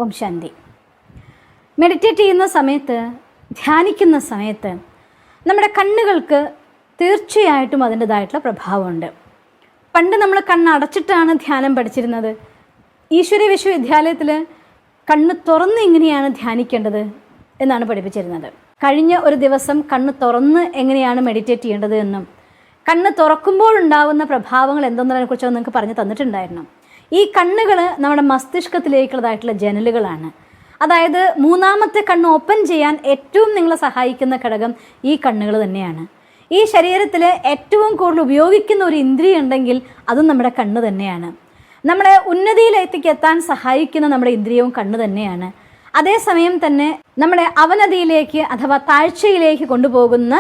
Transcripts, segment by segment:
Om Shanti. Meditate ചെയ്യുന്ന സമയത്ത്, ധ്യാനിക്കുന്ന സമയത്ത് നമ്മുടെ കണ്ണുകൾക്ക് തീർച്ചയായിട്ടും അതിൻ്റെതായിട്ടുള്ള പ്രഭാവമുണ്ട്. പണ്ട് നമ്മൾ കണ്ണടച്ചിട്ടാണ് ധ്യാനം പഠിച്ചിരുന്നത്. ഈശ്വരീയ വിശ്വവിദ്യാലയത്തിൽ കണ്ണ് തുറന്ന് എങ്ങനെയാണ് ധ്യാനിക്കേണ്ടത് എന്നാണ് പഠിപ്പിച്ചിരുന്നത്. കഴിഞ്ഞ ഒരു ദിവസം കണ്ണ് തുറന്ന് എങ്ങനെയാണ് മെഡിറ്റേറ്റ് ചെയ്യേണ്ടത് എന്നും കണ്ണ് തുറക്കുമ്പോഴുണ്ടാകുന്ന പ്രഭാവങ്ങൾ എന്തെന്നതിനെ കുറിച്ച് നിങ്ങൾക്ക് പറഞ്ഞു തന്നിട്ടുണ്ടായിരുന്നു. ഈ കണ്ണുകൾ നമ്മുടെ മസ്തിഷ്കത്തിലേക്കുള്ളതായിട്ടുള്ള ജനലുകളാണ്. അതായത് മൂന്നാമത്തെ കണ്ണ് ഓപ്പൺ ചെയ്യാൻ ഏറ്റവും നിങ്ങളെ സഹായിക്കുന്ന ഘടകം ഈ കണ്ണുകൾ തന്നെയാണ്. ഈ ശരീരത്തിൽ ഏറ്റവും കൂടുതൽ ഉപയോഗിക്കുന്ന ഒരു ഇന്ദ്രിയം ഉണ്ടെങ്കിൽ അതും നമ്മുടെ കണ്ണ് തന്നെയാണ്. നമ്മുടെ ഉന്നതിയിലേക്ക് എത്താൻ സഹായിക്കുന്ന നമ്മുടെ ഇന്ദ്രിയവും കണ്ണ് തന്നെയാണ്. അതേസമയം തന്നെ നമ്മുടെ അവനതിയിലേക്ക് അഥവാ താഴ്ചയിലേക്ക് കൊണ്ടുപോകുന്ന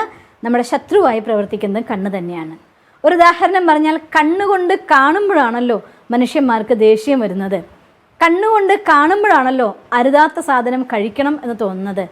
നമ്മുടെ ശത്രുവായി പ്രവർത്തിക്കുന്നത് കണ്ണ് തന്നെയാണ്. ഒരു ഉദാഹരണം പറഞ്ഞാൽ, കണ്ണുകൊണ്ട് കാണുമ്പോഴാണല്ലോ മനുഷ്യന്മാർക്ക് ദേഷ്യം വരുന്നത്. കണ്ണുകൊണ്ട് കാണുമ്പോഴാണല്ലോ അരുതാത്ത സാധനം കഴിക്കണം എന്ന് തോന്നുന്നത്.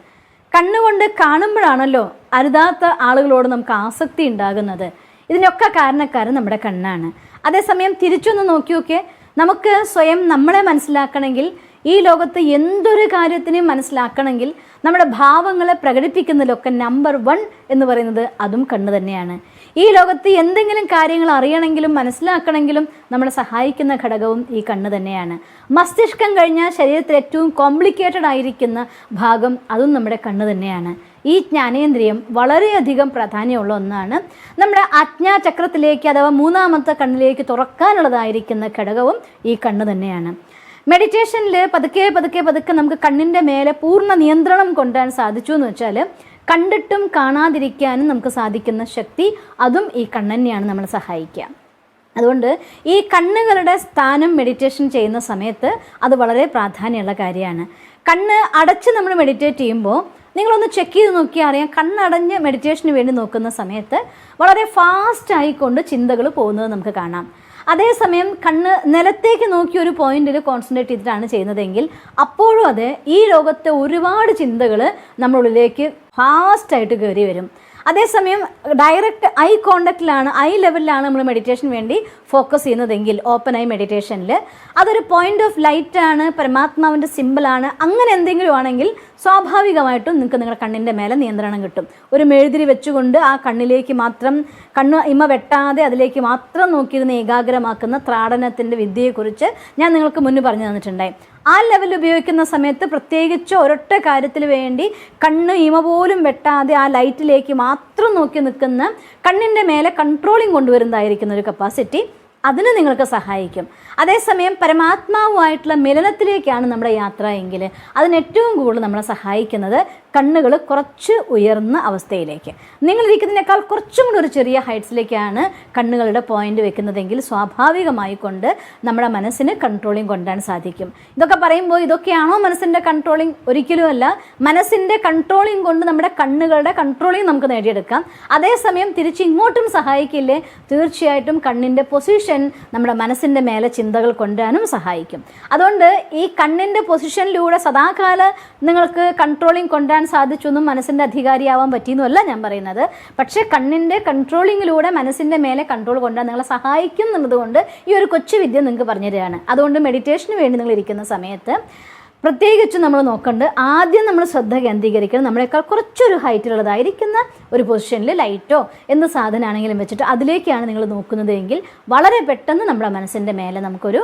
കണ്ണുകൊണ്ട് കാണുമ്പോഴാണല്ലോ അരുതാത്ത ആളുകളോട് നമുക്ക് ആസക്തി ഉണ്ടാകുന്നത്. ഇതിനൊക്കെ കാരണക്കാരൻ നമ്മുടെ കണ്ണാണ്. അതേസമയം തിരിച്ചൊന്ന് നോക്കിയൊക്കെ നമുക്ക് സ്വയം നമ്മളെ മനസ്സിലാക്കണമെങ്കിൽ, ഈ ലോകത്ത് എന്തൊരു കാര്യത്തിനെയും മനസ്സിലാക്കണമെങ്കിൽ നമ്മുടെ ഭാവങ്ങളെ പ്രകടിപ്പിക്കുന്നതിലൊക്കെ നമ്പർ 1 എന്ന് പറയുന്നത് അതും കണ്ണ് തന്നെയാണ്. ഈ ലോകത്ത് എന്തെങ്കിലും കാര്യങ്ങൾ അറിയണമെങ്കിലും മനസ്സിലാക്കണമെങ്കിലും നമ്മളെ സഹായിക്കുന്ന ഘടകവും ഈ കണ്ണ് തന്നെയാണ്. മസ്തിഷ്കം കഴിഞ്ഞാൽ ശരീരത്തിൽ ഏറ്റവും കോംപ്ലിക്കേറ്റഡ് ആയിരിക്കുന്ന ഭാഗം അതും നമ്മുടെ കണ്ണ് തന്നെയാണ്. ഈ ജ്ഞാനേന്ദ്രിയം വളരെയധികം പ്രാധാന്യമുള്ള ഒന്നാണ്. നമ്മുടെ ആജ്ഞാചക്രത്തിലേക്ക് അഥവാ മൂന്നാമത്തെ കണ്ണിലേക്ക് തുറക്കാനുള്ളതായിരിക്കുന്ന ഘടകവും ഈ കണ്ണ് തന്നെയാണ്. മെഡിറ്റേഷനിൽ പതുക്കെ പതുക്കെ പതുക്കെ നമുക്ക് കണ്ണിൻ്റെ മേലെ പൂർണ്ണ നിയന്ത്രണം കൊണ്ടുവരാൻ സാധിച്ചു എന്ന് വെച്ചാൽ, കണ്ടിട്ടും കാണാതിരിക്കാനും നമുക്ക് സാധിക്കുന്ന ശക്തി അതും ഈ കണ്ണെന്നെയാണ് നമ്മളെ സഹായിക്കുക. അതുകൊണ്ട് ഈ കണ്ണുകളുടെ സ്ഥാനം മെഡിറ്റേഷൻ ചെയ്യുന്ന സമയത്ത് അത് വളരെ പ്രാധാന്യമുള്ള കാര്യമാണ്. കണ്ണ് അടച്ച് നമ്മൾ മെഡിറ്റേറ്റ് ചെയ്യുമ്പോൾ നിങ്ങളൊന്ന് ചെക്ക് ചെയ്ത് നോക്കിയാൽ അറിയാം, കണ്ണടഞ്ഞ് മെഡിറ്റേഷന് വേണ്ടി നോക്കുന്ന സമയത്ത് വളരെ ഫാസ്റ്റ് ആയിക്കൊണ്ട് ചിന്തകൾ പോകുന്നത് നമുക്ക് കാണാം. അതേസമയം കണ്ണ് നിലത്തേക്ക് നോക്കി ഒരു പോയിന്റിൽ കോൺസെൻട്രേറ്റ് ചെയ്തിട്ടാണ് ചെയ്യുന്നതെങ്കിൽ അപ്പോഴും അത് ഈ ലോകത്തെ ഒരുപാട് ചിന്തകൾ നമ്മളുള്ളിലേക്ക് ഫാസ്റ്റായിട്ട് കയറി വരും. അതേസമയം ഡയറക്റ്റ് ഐ കോണ്ടാക്റ്റിലാണ്, ഐ ലെവലിലാണ് നമ്മൾ മെഡിറ്റേഷൻ വേണ്ടി ഫോക്കസ് ചെയ്യുന്നതെങ്കിൽ ഓപ്പൺ ഐ മെഡിറ്റേഷനിൽ അതൊരു പോയിന്റ് ഓഫ് ലൈറ്റ് ആണ്, പരമാത്മാവിൻ്റെ സിമ്പിളാണ്, അങ്ങനെ എന്തെങ്കിലും ആണെങ്കിൽ സ്വാഭാവികമായിട്ടും നിങ്ങൾക്ക് നിങ്ങളുടെ കണ്ണിൻ്റെ മേലെ നിയന്ത്രണം കിട്ടും. ഒരു മെഴുതിരി വെച്ചുകൊണ്ട് ആ കണ്ണിലേക്ക് മാത്രം, കണ്ണ് ഇമ വെട്ടാതെ അതിലേക്ക് മാത്രം നോക്കിയിരുന്ന് ഏകാഗ്രമാക്കുന്ന ത്രാടനത്തിൻ്റെ വിദ്യയെക്കുറിച്ച് ഞാൻ നിങ്ങൾക്ക് മുന്നേ പറഞ്ഞു തന്നിട്ടുണ്ടായി. ആ ലെവലിൽ ഉപയോഗിക്കുന്ന സമയത്ത് പ്രത്യേകിച്ച് ഒരൊറ്റ കാര്യത്തിന് വേണ്ടി കണ്ണ് ഇമ പോലും വെട്ടാതെ ആ ലൈറ്റിലേക്ക് മാത്രം നോക്കി നിൽക്കുന്ന, കണ്ണിൻ്റെ മേലെ കൺട്രോളിങ് കൊണ്ടുവരുന്നതായിരിക്കുന്ന ഒരു കപ്പാസിറ്റി അതിന് നിങ്ങൾക്ക് സഹായിക്കും. അതേസമയം പരമാത്മാവുമായിട്ടുള്ള മിലനത്തിലേക്കാണ് നമ്മുടെ യാത്ര എങ്കിൽ അതിന് ഏറ്റവും കൂടുതൽ നമ്മളെ സഹായിക്കുന്നത് കണ്ണുകൾ കുറച്ച് ഉയർന്ന അവസ്ഥയിലേക്ക്, നിങ്ങളിരിക്കുന്നതിനേക്കാൾ കുറച്ചും കൂടി ഒരു ചെറിയ ഹൈറ്റ്സിലേക്കാണ് കണ്ണുകളുടെ പോയിന്റ് വെക്കുന്നതെങ്കിൽ സ്വാഭാവികമായി കൊണ്ട് നമ്മുടെ മനസ്സിന് കൺട്രോളിങ് കൊണ്ടുവരാൻ സാധിക്കും. ഇതൊക്കെ പറയുമ്പോൾ ഇതൊക്കെയാണോ മനസ്സിൻ്റെ കൺട്രോളിങ്? ഒരിക്കലുമല്ല. മനസ്സിൻ്റെ കൺട്രോളിങ് കൊണ്ട് നമ്മുടെ കണ്ണുകളുടെ കൺട്രോളിങ് നമുക്ക് നേടിയെടുക്കാം. അതേസമയം തിരിച്ച് ഇങ്ങോട്ടും സഹായിക്കില്ലേ? തീർച്ചയായിട്ടും കണ്ണിൻ്റെ പൊസിഷൻ നമ്മുടെ മനസ്സിൻ്റെ മേലെ ചിന്തകൾ കൊണ്ടുവരാനും സഹായിക്കും. അതുകൊണ്ട് ഈ കണ്ണിൻ്റെ പൊസിഷനിലൂടെ സദാകാല നിങ്ങൾക്ക് കൺട്രോളിങ് കൊണ്ടുവരാൻ സാധിച്ചൊന്നും മനസ്സിൻ്റെ അധികാരിയാവാൻ പറ്റിയെന്നല്ല ഞാൻ പറയുന്നത്. പക്ഷേ കണ്ണിൻ്റെ കൺട്രോളിങ്ങിലൂടെ മനസ്സിൻ്റെ മേലെ കൺട്രോൾ കൊണ്ടുവരാൻ നിങ്ങളെ സഹായിക്കും എന്നതുകൊണ്ട് ഈ ഒരു കൊച്ചു വിദ്യ നിങ്ങൾക്ക് പറഞ്ഞു തരികയാണ്. അതുകൊണ്ട് മെഡിറ്റേഷന് വേണ്ടി നിങ്ങൾ ഇരിക്കുന്ന സമയത്ത് പ്രത്യേകിച്ച് നമ്മൾ നോക്കേണ്ടത്, ആദ്യം നമ്മൾ ശ്രദ്ധ കേന്ദ്രീകരിക്കണം നമ്മളെക്കാൾ കുറച്ചൊരു ഹൈറ്റിലുള്ളതായിരിക്കുന്ന ഒരു പൊസിഷനിൽ ലൈറ്റോ എന്ത് സാധനമാണെങ്കിലും വെച്ചിട്ട് അതിലേക്കാണ് നിങ്ങൾ നോക്കുന്നതെങ്കിൽ വളരെ പെട്ടെന്ന് നമ്മുടെ മനസ്സിൻ്റെ മേലെ നമുക്കൊരു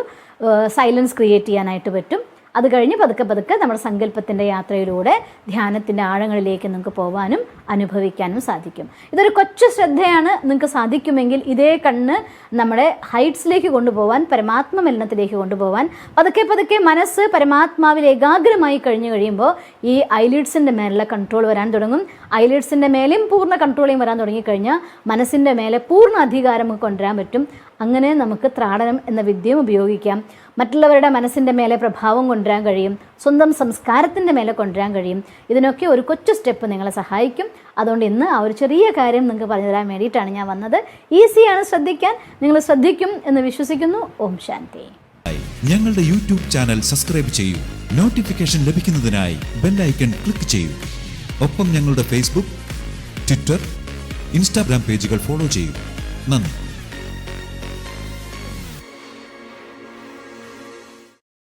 സൈലൻസ് ക്രിയേറ്റ് ചെയ്യാനായിട്ട് പറ്റും. അത് കഴിഞ്ഞ് പതുക്കെ പതുക്കെ നമ്മുടെ സങ്കല്പത്തിൻ്റെ യാത്രയിലൂടെ ധ്യാനത്തിൻ്റെ ആഴങ്ങളിലേക്ക് നിങ്ങൾക്ക് പോകാനും അനുഭവിക്കാനും സാധിക്കും. ഇതൊരു കൊച്ചു ശ്രദ്ധയാണ്. നിങ്ങൾക്ക് സാധിക്കുമെങ്കിൽ ഇതേ കണ്ണ് നമ്മുടെ ഹൈറ്റ്സിലേക്ക് കൊണ്ടുപോകാൻ, പരമാത്മമലനത്തിലേക്ക് കൊണ്ടുപോകാൻ, പതുക്കെ പതുക്കെ മനസ്സ് പരമാത്മാവിൽ ഏകാഗ്രമായി കഴിഞ്ഞു കഴിയുമ്പോൾ ഈ ഐലിഡ്സിൻ്റെ മേലുള്ള കൺട്രോൾ വരാൻ തുടങ്ങും. ഐലിഡ്സിൻ്റെ മേലെയും പൂർണ്ണ കൺട്രോളിങ് വരാൻ തുടങ്ങിക്കഴിഞ്ഞാൽ മനസ്സിൻ്റെ മേലെ പൂർണ്ണ അധികാരം നമുക്ക് കൊണ്ടുവരാൻ പറ്റും. അങ്ങനെ നമുക്ക് ത്രാടനം എന്ന വിദ്യയും ഉപയോഗിക്കാം. മറ്റുള്ളവരുടെ മനസ്സിൻ്റെ മേലെ പ്രഭാവം കൊണ്ടുവരാൻ കഴിയും. സ്വന്തം സംസ്കാരത്തിൻ്റെ മേലെ കൊണ്ടുവരാൻ കഴിയും. ഇതിനൊക്കെ ഒരു കൊച്ചു സ്റ്റെപ്പ് നിങ്ങളെ സഹായിക്കും. അതുകൊണ്ട് ഇന്ന് ആ ഒരു ചെറിയ കാര്യം നിങ്ങൾക്ക് പറഞ്ഞു തരാൻ വേണ്ടിയിട്ടാണ് ഞാൻ വന്നത്. ഈസിയാണ് ശ്രദ്ധിക്കാൻ, നിങ്ങൾ ശ്രദ്ധിക്കും എന്ന് വിശ്വസിക്കുന്നു. ഓം ശാന്തി. ഞങ്ങളുടെ യൂട്യൂബ് ചാനൽ സബ്സ്ക്രൈബ് ചെയ്യൂ. നോട്ടിഫിക്കേഷൻ ലഭിക്കുന്നതിനായി ബെൽ ഐക്കൺ ക്ലിക്ക് ചെയ്യൂ. ഒപ്പം ഞങ്ങളുടെ ഫേസ്ബുക്ക്, ട്വിറ്റർ, ഇൻസ്റ്റാഗ്രാം പേജുകൾ ഫോളോ ചെയ്യൂ. നന്ദി.